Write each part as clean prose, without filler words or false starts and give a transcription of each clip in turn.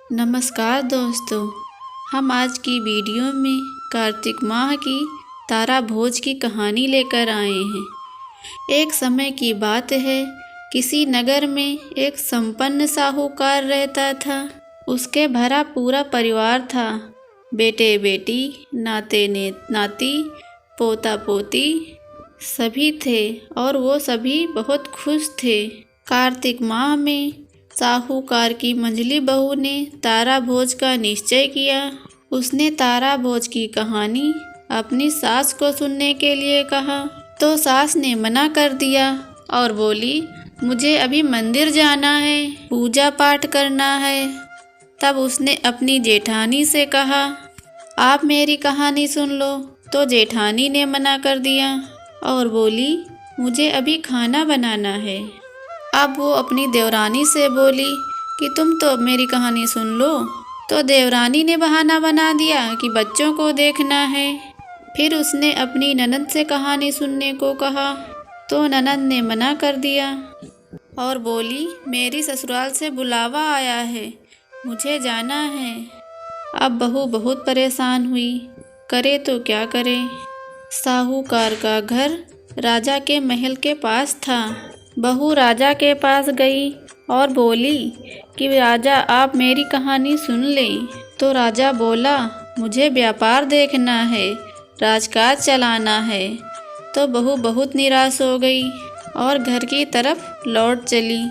नमस्कार दोस्तों, हम आज की वीडियो में कार्तिक माह की तारा भोज की कहानी लेकर आए हैं। एक समय की बात है, किसी नगर में एक संपन्न साहूकार रहता था। उसके भरा पूरा परिवार था। बेटे बेटी, नाते नाती, पोता पोती सभी थे और वो सभी बहुत खुश थे। कार्तिक माह में साहूकार की मंझली बहू ने तारा भोज का निश्चय किया। उसने तारा भोज की कहानी अपनी सास को सुनने के लिए कहा, तो सास ने मना कर दिया और बोली, मुझे अभी मंदिर जाना है, पूजा पाठ करना है। तब उसने अपनी जेठानी से कहा, आप मेरी कहानी सुन लो। तो जेठानी ने मना कर दिया और बोली, मुझे अभी खाना बनाना है। अब वो अपनी देवरानी से बोली कि तुम तो मेरी कहानी सुन लो। तो देवरानी ने बहाना बना दिया कि बच्चों को देखना है। फिर उसने अपनी ननद से कहानी सुनने को कहा, तो ननद ने मना कर दिया और बोली, मेरी ससुराल से बुलावा आया है, मुझे जाना है। अब बहू बहुत परेशान हुई, करे तो क्या करे। साहूकार का घर राजा के महल के पास था। बहू राजा के पास गई और बोली कि राजा, आप मेरी कहानी सुन लें। तो राजा बोला, मुझे व्यापार देखना है, राजकाज चलाना है। तो बहू बहुत निराश हो गई और घर की तरफ लौट चली।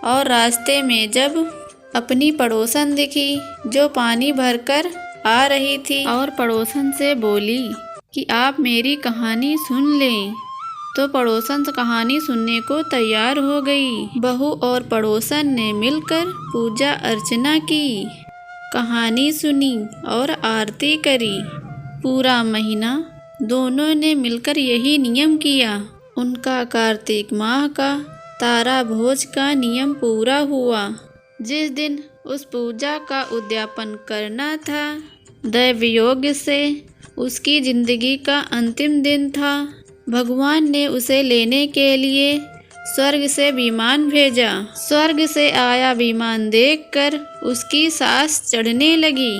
और रास्ते में जब अपनी पड़ोसन दिखी जो पानी भरकर आ रही थी और पड़ोसन से बोली कि आप मेरी कहानी सुन लें, तो पड़ोसन कहानी सुनने को तैयार हो गई। बहू और पड़ोसन ने मिलकर पूजा अर्चना की, कहानी सुनी और आरती करी। पूरा महीना दोनों ने मिलकर यही नियम किया। उनका कार्तिक माह का तारा भोज का नियम पूरा हुआ। जिस दिन उस पूजा का उद्यापन करना था, दैवयोग से उसकी जिंदगी का अंतिम दिन था। भगवान ने उसे लेने के लिए स्वर्ग से विमान भेजा। स्वर्ग से आया विमान देखकर उसकी सांस चढ़ने लगी।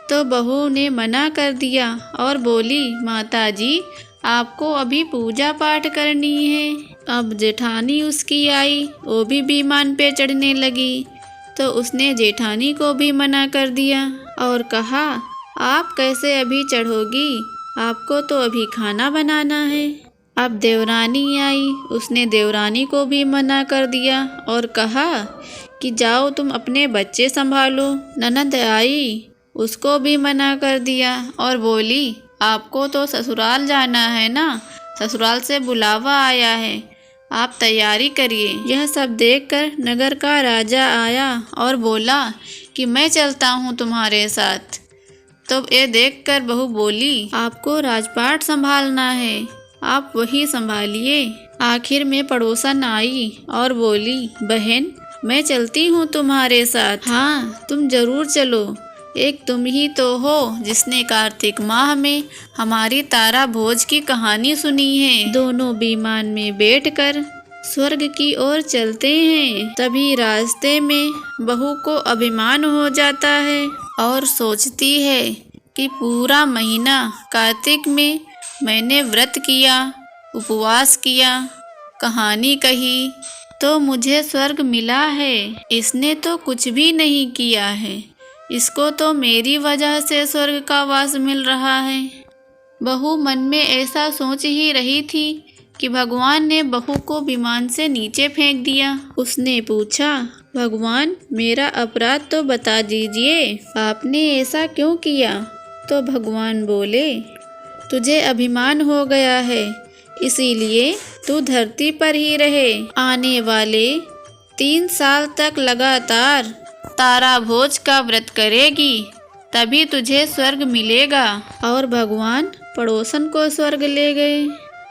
तो बहू ने मना कर दिया और बोली, माताजी, आपको अभी पूजा पाठ करनी है। अब जेठानी उसकी आई, वो भी विमान पे चढ़ने लगी। तो उसने जेठानी को भी मना कर दिया और कहा, आप कैसे अभी चढ़ोगी, आपको तो अभी खाना बनाना है। अब देवरानी आई, उसने देवरानी को भी मना कर दिया और कहा कि जाओ तुम अपने बच्चे संभालो। ननद आई, उसको भी मना कर दिया और बोली, आपको तो ससुराल जाना है ना, ससुराल से बुलावा आया है, आप तैयारी करिए। यह सब देखकर नगर का राजा आया और बोला कि मैं चलता हूँ तुम्हारे साथ। तो ये देखकर बहू बोली, आपको राजपाट संभालना है, आप वही संभालिए। आखिर में पड़ोसन आई और बोली, बहन, मैं चलती हूँ तुम्हारे साथ। हाँ, तुम जरूर चलो, एक तुम ही तो हो जिसने कार्तिक माह में हमारी तारा भोज की कहानी सुनी है। दोनों विमान में बैठकर स्वर्ग की ओर चलते हैं। तभी रास्ते में बहू को अभिमान हो जाता है और सोचती है कि पूरा महीना कार्तिक में मैंने व्रत किया, उपवास किया, कहानी कही, तो मुझे स्वर्ग मिला है। इसने तो कुछ भी नहीं किया है, इसको तो मेरी वजह से स्वर्ग का वास मिल रहा है। बहू मन में ऐसा सोच ही रही थी कि भगवान ने बहू को विमान से नीचे फेंक दिया। उसने पूछा, भगवान, मेरा अपराध तो बता दीजिए, आपने ऐसा क्यों किया? तो भगवान बोले, तुझे अभिमान हो गया है, इसीलिए तू धरती पर ही रहे। आने वाले 3 साल तक लगातार तारा भोज का व्रत करेगी, तभी तुझे स्वर्ग मिलेगा। और भगवान पड़ोसन को स्वर्ग ले गए,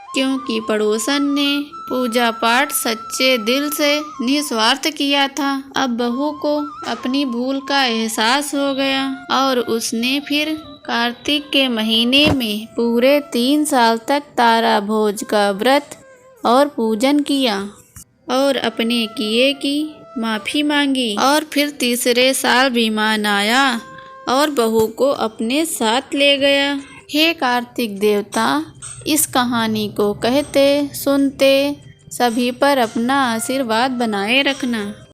क्योंकि पड़ोसन ने पूजा पाठ सच्चे दिल से निस्वार्थ किया था। अब बहू को अपनी भूल का एहसास हो गया और उसने फिर कार्तिक के महीने में पूरे 3 साल तक तारा भोज का व्रत और पूजन किया और अपने किए की माफ़ी मांगी और फिर तीसरे साल विमान आया और बहू को अपने साथ ले गया। हे कार्तिक देवता, इस कहानी को कहते सुनते सभी पर अपना आशीर्वाद बनाए रखना।